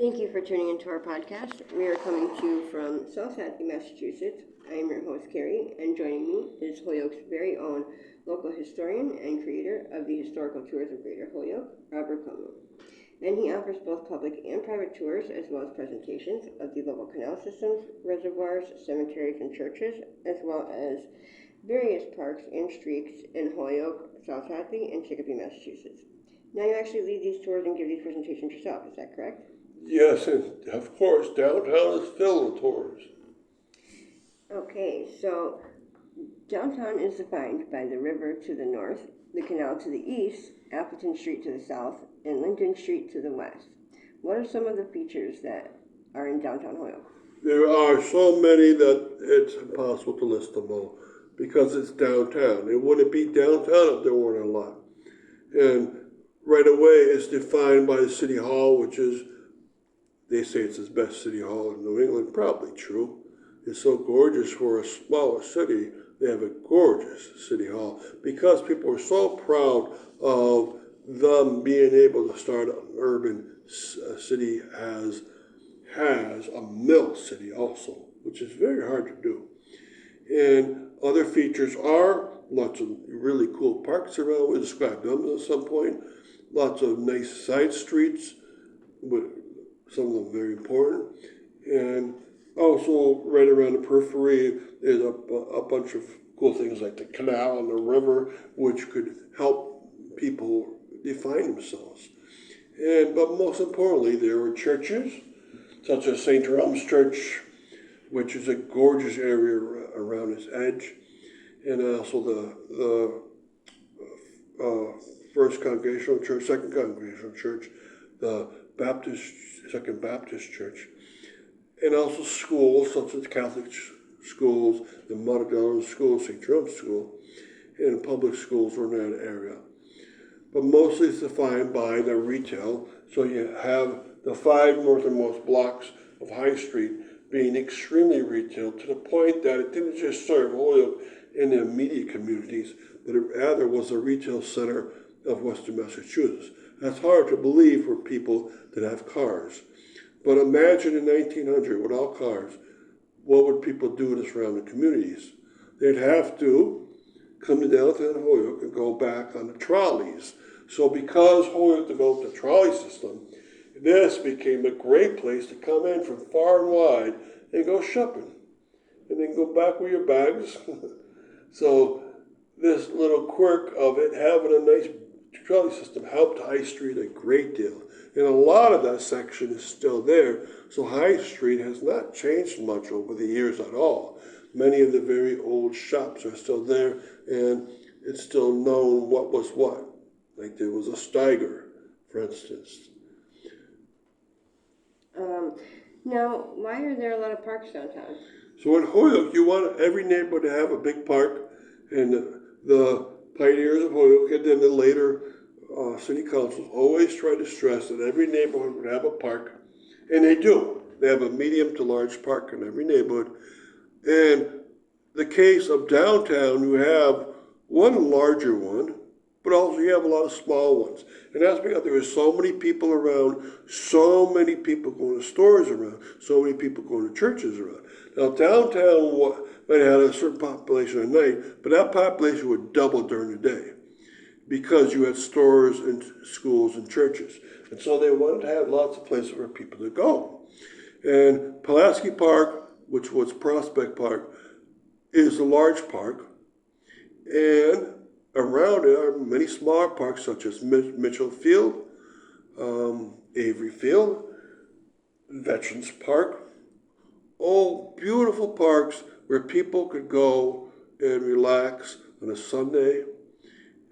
Thank you for tuning into our podcast. We are coming to you from South Hadley, Massachusetts. I am your host, Carrie, and joining me is Holyoke's very own local historian and creator of the historical tours of Greater Holyoke, Robert Cumlin. And he offers both public and private tours, as well as presentations of the local canal systems, reservoirs, cemeteries, and churches, as well as various parks and streets in Holyoke, South Hadley, and Chicopee, Massachusetts. Now you actually lead these tours and give these presentations yourself, is that correct? Yes, and of course, downtown is filled with tours. Okay, so downtown is defined by the river to the north, the canal to the east, Appleton Street to the south, and Lincoln Street to the west. What are some of the features that are in downtown Holyoke? There are so many that it's impossible to list them all because it's downtown. It wouldn't be downtown if there weren't a lot. And right away, it's defined by the City Hall, which is, they say it's the best city hall in New England. Probably true. It's so gorgeous for a smaller city. They have a gorgeous city hall because people are so proud of them being able to start an urban city has a mill city also, which is very hard to do. And other features are lots of really cool parks around. We described them at some point. Lots of nice side streets, with some of them very important. And also right around the periphery is a bunch of cool things like the canal and the river, which could help people define themselves. But most importantly, there are churches, such as St. Jerome's Church, which is a gorgeous area around its edge, and also the First Congregational Church, Second Congregational Church, the Second Baptist Church, and also schools such as Catholic schools, the Mother Dolores School, St. Jerome's School, and public schools are in that area. But mostly it's defined by the retail, so you have the 5 northernmost blocks of High Street being extremely retail to the point that it didn't just serve Holyoke and the immediate communities, but it rather was a retail center of Western Massachusetts. That's hard to believe for people that have cars. But imagine in 1900, without cars, what would people do in the surrounding communities? They'd have to come to downtown Holyoke and go back on the trolleys. So because Holyoke developed a trolley system, this became a great place to come in from far and wide and go shopping. And then go back with your bags. So this little quirk of it having a nice trolley system helped High Street a great deal. And a lot of that section is still there. So High Street has not changed much over the years at all. Many of the very old shops are still there, and it's still known what was what. Like there was a Steiger, for instance. Now, why are there a lot of parks downtown? So in Holyoke, you want every neighborhood to have a big park, and the pioneers of Holyoke and then the later city councils always try to stress that every neighborhood would have a park, and they do. They have a medium to large park in every neighborhood. And the case of downtown, you have one larger one, but also you have a lot of small ones. And that's because there are so many people around, so many people going to stores around, so many people going to churches around. Now downtown might have a certain population at night, but that population would double during the day because you had stores and schools and churches. And so they wanted to have lots of places for people to go. And Pulaski Park, which was Prospect Park, is a large park. And around it are many smaller parks such as Mitchell Field, Avery Field, Veterans Park. All beautiful parks where people could go and relax on a Sunday,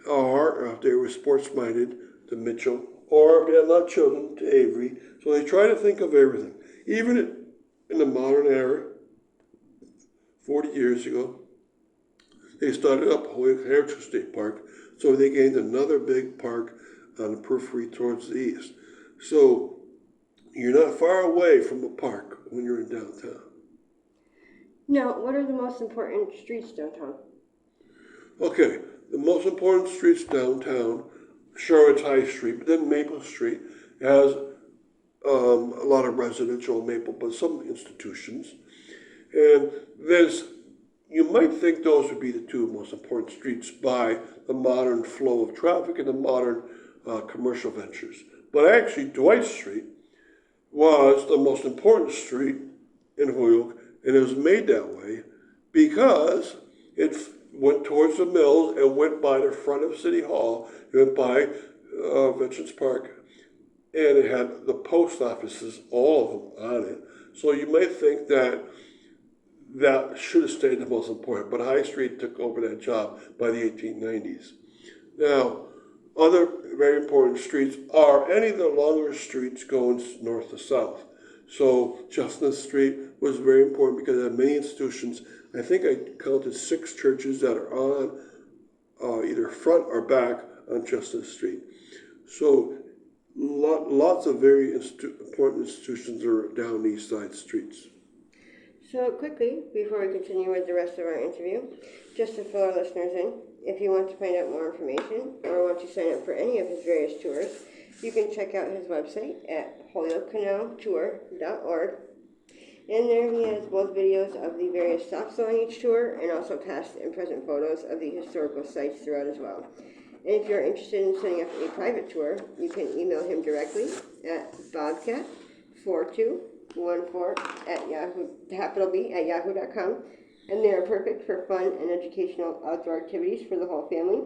or if they were sports-minded, to Mitchell, or if they had not children, to Avery. So they try to think of everything. Even in the modern era, 40 years ago, they started up Holyoke Heritage State Park, so they gained another big park on the periphery towards the east. So you're not far away from a park when you're in downtown. Now, what are the most important streets downtown? Okay, the most important streets downtown, Charlotte's High Street, but then Maple Street has a lot of residential in Maple, but some institutions. And there's, you might think those would be the two most important streets by the modern flow of traffic and the modern commercial ventures. But actually, Dwight Street was the most important street in Holyoke, and it was made that way because it went towards the mills and went by the front of City Hall, it went by Veterans Park, and it had the post offices, all of them on it. So you might think that that should have stayed the most important, but High Street took over that job by the 1890s. Now, other very important streets are any of the longer streets going north to south. So Chestnut Street was very important because it had many institutions. I think I counted 6 churches that are on either front or back on Chestnut Street. So lots of very important institutions are down these side streets. So quickly, before we continue with the rest of our interview, just to fill our listeners in, if you want to find out more information or want to sign up for any of his various tours, you can check out his website at holyokecanaltour.org. And there he has both videos of the various stops on each tour and also past and present photos of the historical sites throughout as well. And if you're interested in setting up a private tour, you can email him directly at bobcat4214@yahoo.com, and they are perfect for fun and educational outdoor activities for the whole family,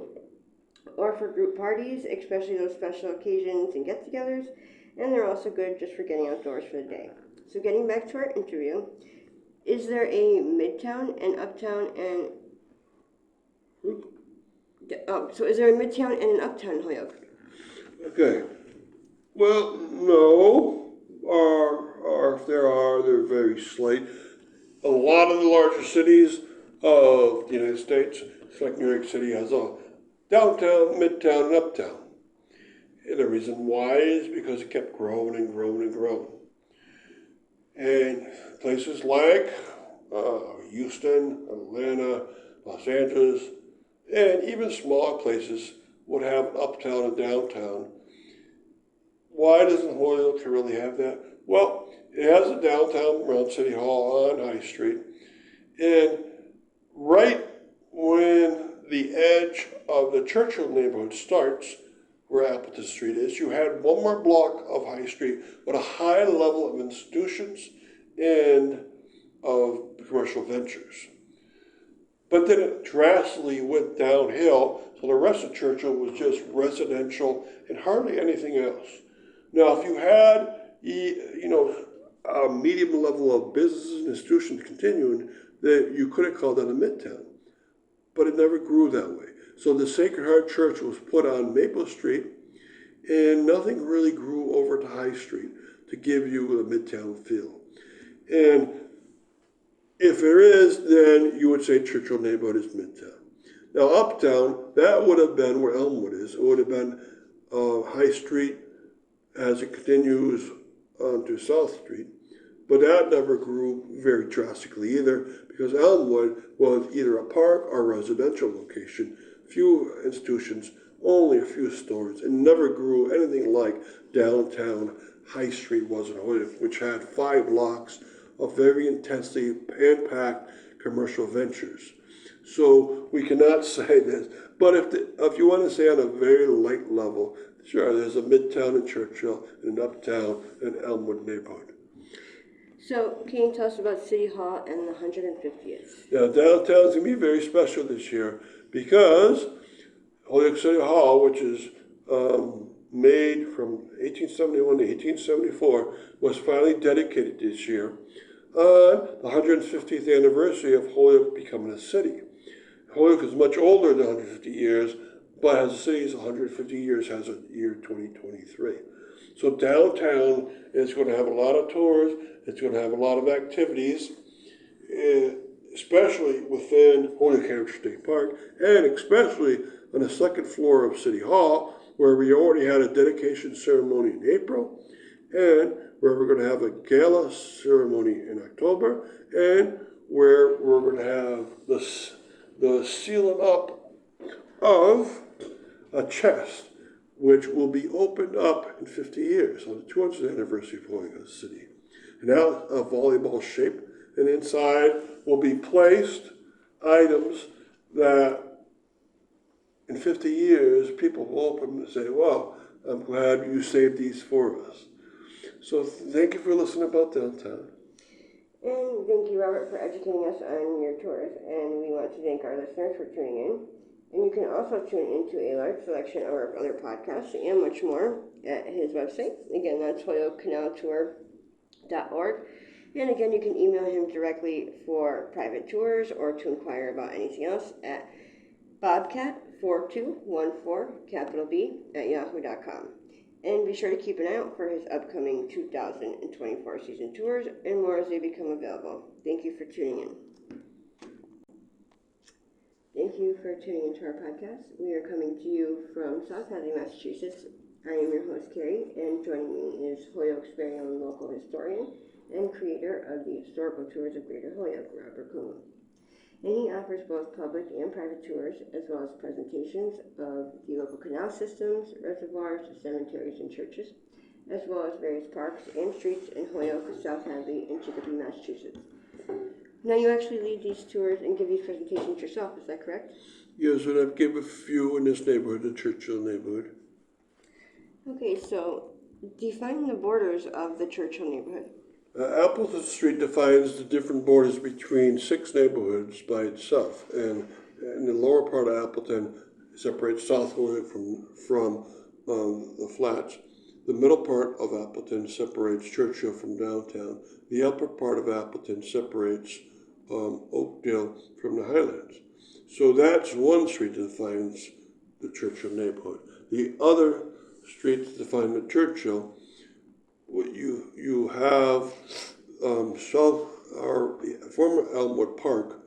or for group parties, especially those special occasions and get-togethers, and they're also good just for getting outdoors for the day. So getting back to our interview, is there a Midtown and Uptown and is there a Midtown and an Uptown in Holyoke? Okay. Well, no. Or if there are, they're very slight. A lot of the larger cities of the United States, it's like New York City, has a downtown, midtown, and uptown. And the reason why is because it kept growing and growing and growing. And places like Houston, Atlanta, Los Angeles, and even smaller places would have an uptown and downtown. Why doesn't Holyoke really have that? Well, it has a downtown around City Hall on High Street. And right when the edge of the Churchill neighborhood starts, where Appleton Street is, you had one more block of High Street with a high level of institutions and of commercial ventures. But then it drastically went downhill, so the rest of Churchill was just residential and hardly anything else. Now, if you had, a medium level of businesses and institutions continuing, that you could have called that a midtown, but it never grew that way. So the Sacred Heart Church was put on Maple Street, and nothing really grew over to High Street to give you a midtown feel. And if there is, then you would say Churchill neighborhood is midtown. Now uptown, that would have been where Elmwood is. It would have been High Street as it continues onto South Street. But that never grew very drastically either, because Elmwood was either a park or residential location. Few institutions, only a few stores, and never grew anything like downtown High Street was in Holyoke, which had 5 blocks of very intensely hand-packed commercial ventures. So we cannot say this, but if you want to say on a very light level, sure, there's a Midtown in Churchill and an Uptown and Elmwood neighborhood. So can you tell us about City Hall and the 150th? Now downtown is going to be very special this year because Holyoke City Hall, which is made from 1871 to 1874, was finally dedicated this year on the 150th anniversary of Holyoke becoming a city. Holyoke is much older than 150 years, but as a city is 150 years, has a year 2023. So downtown is going to have a lot of tours, it's going to have a lot of activities, especially within Holyoke Heritage State Park, and especially on the second floor of City Hall, where we already had a dedication ceremony in April, and where we're going to have a gala ceremony in October, and where we're going to have the sealing up of a chest which will be opened up in 50 years on the 200th anniversary of Holyoke as a city. And now a volleyball shape, and inside will be placed items that in 50 years people will open them and say, well, I'm glad you saved these for us. So thank you for listening about downtown. And thank you, Robert, for educating us on your tours. And we want to thank our listeners for tuning in. And you can also tune into a large selection of our other podcasts and much more at his website. Again, that's holyokecanaltour.org. And again, you can email him directly for private tours or to inquire about anything else at bobcat4214, capital B, at yahoo.com. And be sure to keep an eye out for his upcoming 2024 season tours and more as they become available. Thank you for tuning in. Thank you for tuning into our podcast. We are coming to you from South Hadley, Massachusetts. I am your host, Carrie, and joining me is Holyoke's very own local historian and creator of the historical tours of Greater Holyoke, Robert Coon. And he offers both public and private tours, as well as presentations of the local canal systems, reservoirs, cemeteries, and churches, as well as various parks and streets in Holyoke, South Hadley, and Chicopee, Massachusetts. Now, you actually lead these tours and give these presentations yourself, is that correct? Yes, and I've given a few in this neighborhood, the Churchill neighborhood. Okay, so define the borders of the Churchill neighborhood. Appleton Street defines the different borders between 6 neighborhoods by itself, and in the lower part of Appleton separates South Holyoke from the flats. The middle part of Appleton separates Churchill from downtown. The upper part of Appleton separates Oakdale from the Highlands. So that's one street that defines the Churchill neighborhood. The other streets that define the Churchill, you have our former Elmwood Park,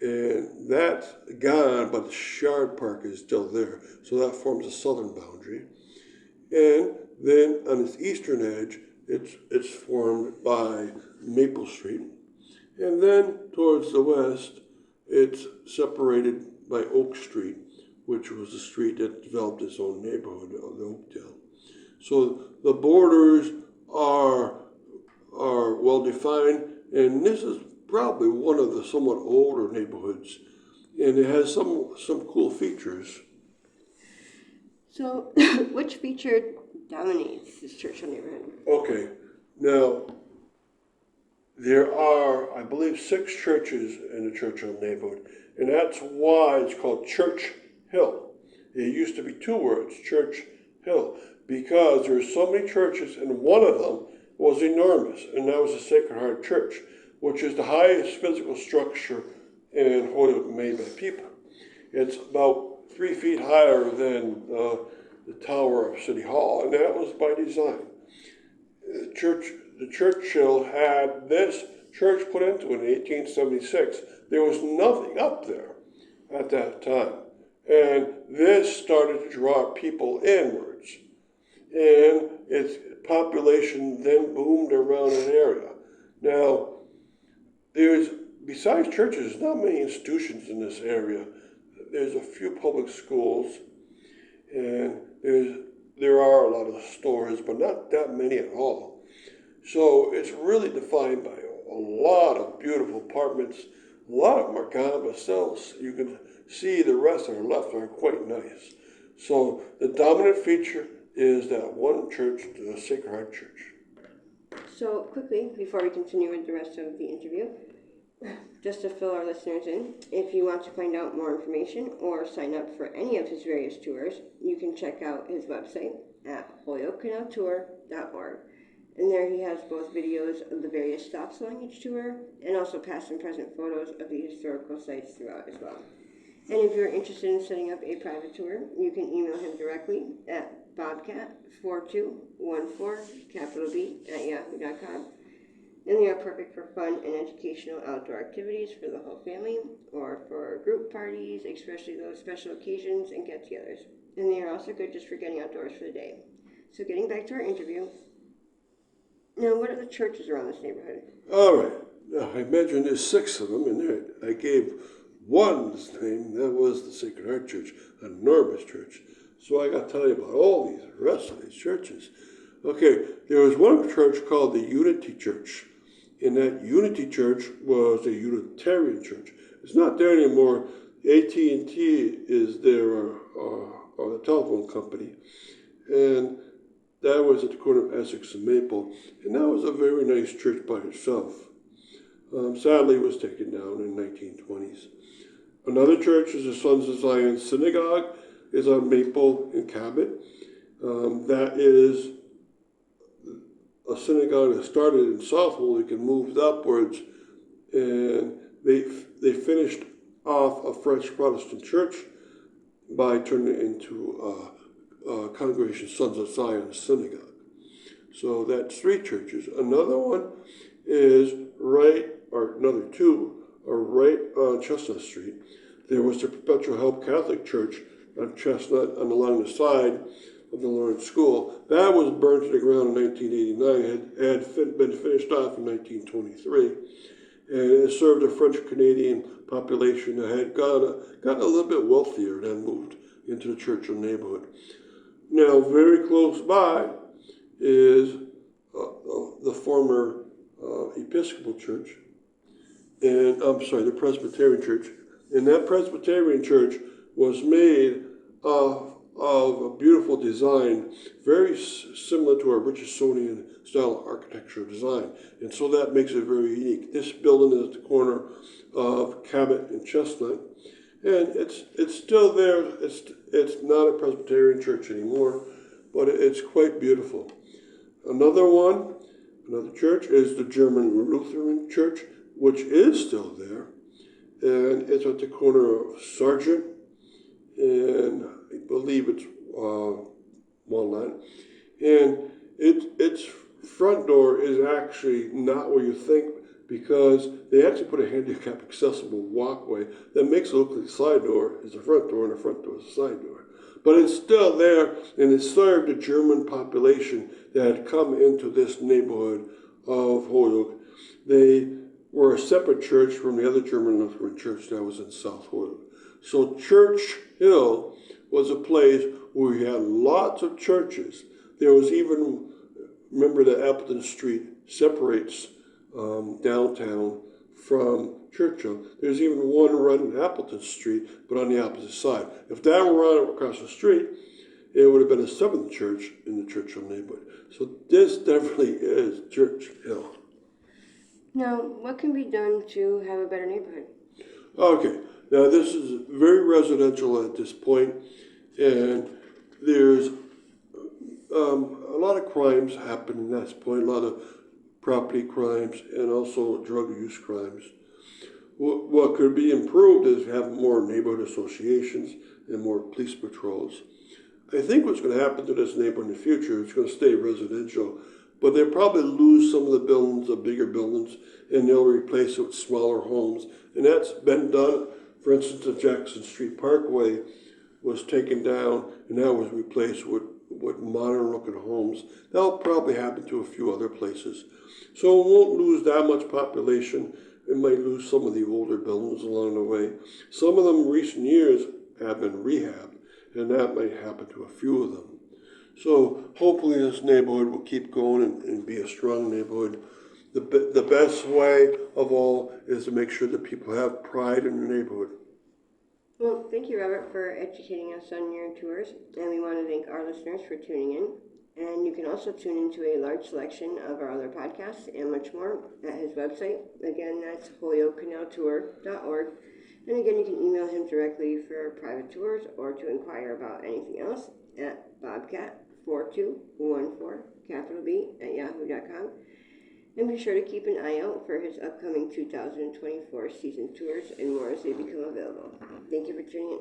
and that's gone, but the Shard Park is still there. So that forms a southern boundary. And then on its eastern edge, it's formed by Maple Street. And then towards the west, it's separated by Oak Street, which was the street that developed its own neighborhood of Oakdale. So the borders are well defined, and this is probably one of the somewhat older neighborhoods, and it has some cool features. So, which feature dominates this Churchill neighborhood? Okay, now there are, I believe, 6 churches in the Churchill neighborhood, and that's why it's called Churchill. It used to be 2 words, Church Hill, because there are so many churches, and one of them was enormous, and that was the Sacred Heart Church, which is the highest physical structure in Holyoke made by people. It's about 3 feet higher than the tower of City Hall, and that was by design. The Churchill had this church put into it in 1876. There was nothing up there at that time, and this started to draw people inwards, and its population then boomed around an area. Now, besides churches, not many institutions in this area. There's a few public schools, and there are a lot of stores, but not that many at all. So it's really defined by a lot of beautiful apartments. A lot of them are gone, but still you can see the rest that are left are quite nice. So the dominant feature is that one church, the Sacred Heart Church. So quickly, before we continue with the rest of the interview, just to fill our listeners in, if you want to find out more information or sign up for any of his various tours, you can check out his website at holyokecanaltour.org. And there he has both videos of the various stops along each tour and also past and present photos of the historical sites throughout as well. And if you're interested in setting up a private tour, you can email him directly at bobcat4214, capital B, at yahoo.com. And they are perfect for fun and educational outdoor activities for the whole family or for group parties, especially those special occasions and get-togethers. And they are also good just for getting outdoors for the day. So getting back to our interview, now what are the churches around this neighborhood? All right. Now, I mentioned there's 6 of them, and I gave one's name. That was the Sacred Heart Church, an enormous church. So I got to tell you about all these, the rest of these churches. Okay, there was one church called the Unity Church, and that Unity Church was a Unitarian church. It's not there anymore. AT&T is their the telephone company, and that was at the corner of Essex and Maple, and that was a very nice church by itself. Sadly, it was taken down in the 1920s. Another church is the Sons of Zion Synagogue, is on Maple and Cabot. That is a synagogue that started in South Holyoke and moved upwards, and they finished off a French Protestant church by turning it into Congregation Sons of Zion Synagogue. So that's 3 churches. Another one is another 2 are right on Chestnut Street. There was the Perpetual Help Catholic Church on Chestnut and along the side of the Lawrence School. That was burned to the ground in 1989. It had been finished off in 1923. And it served a French-Canadian population that had gotten a little bit wealthier and then moved into the Churchill neighborhood. Now, very close by is the former Episcopal Church, and the Presbyterian Church. And that Presbyterian Church was made of a beautiful design, very similar to our Richardsonian style of architectural design. And so that makes it very unique. This building is at the corner of Cabot and Chestnut, and it's still there. It's not a Presbyterian church anymore, but it's quite beautiful. Another church is the German Lutheran Church, which is still there, and it's at the corner of Sargent, and I believe it's Walnut, and its front door is actually not where you think, because they actually put a handicap accessible walkway that makes it look like the side door is the front door and the front door is the side door. But it's still there, and it served the German population that had come into this neighborhood of Holyoke. They were a separate church from the other German Lutheran church that was in South Holyoke. So Church Hill was a place where we had lots of churches. There was even, remember that Appleton Street separates downtown from Churchill. There's even one right on Appleton Street, but on the opposite side. If that were right across the street, it would have been a 7th church in the Churchill neighborhood. So this definitely is Church Hill. Now, what can be done to have a better neighborhood? Okay, now this is very residential at this point, and there's a lot of crimes happening at this point, a lot of property crimes and also drug use crimes. What could be improved is have more neighborhood associations and more police patrols. I think what's going to happen to this neighborhood in the future, it's going to stay residential, but they'll probably lose some of the buildings, the bigger buildings, and they'll replace it with smaller homes. And that's been done. For instance, the Jackson Street Parkway was taken down, and that was replaced with modern-looking homes. That'll probably happen to a few other places. So it won't lose that much population. It might lose some of the older buildings along the way. Some of them in recent years have been rehabbed, and that might happen to a few of them. So hopefully this neighborhood will keep going and be a strong neighborhood. The best way of all is to make sure that people have pride in the neighborhood. Well, thank you, Robert, for educating us on your tours, and we want to thank our listeners for tuning in. And you can also tune into a large selection of our other podcasts and much more at his website. Again, that's holyokecanaltour.org. And again, you can email him directly for private tours or to inquire about anything else at bobcat4214, And be sure to keep an eye out for his upcoming 2024 season tours and more as they become available. Thank you for tuning in.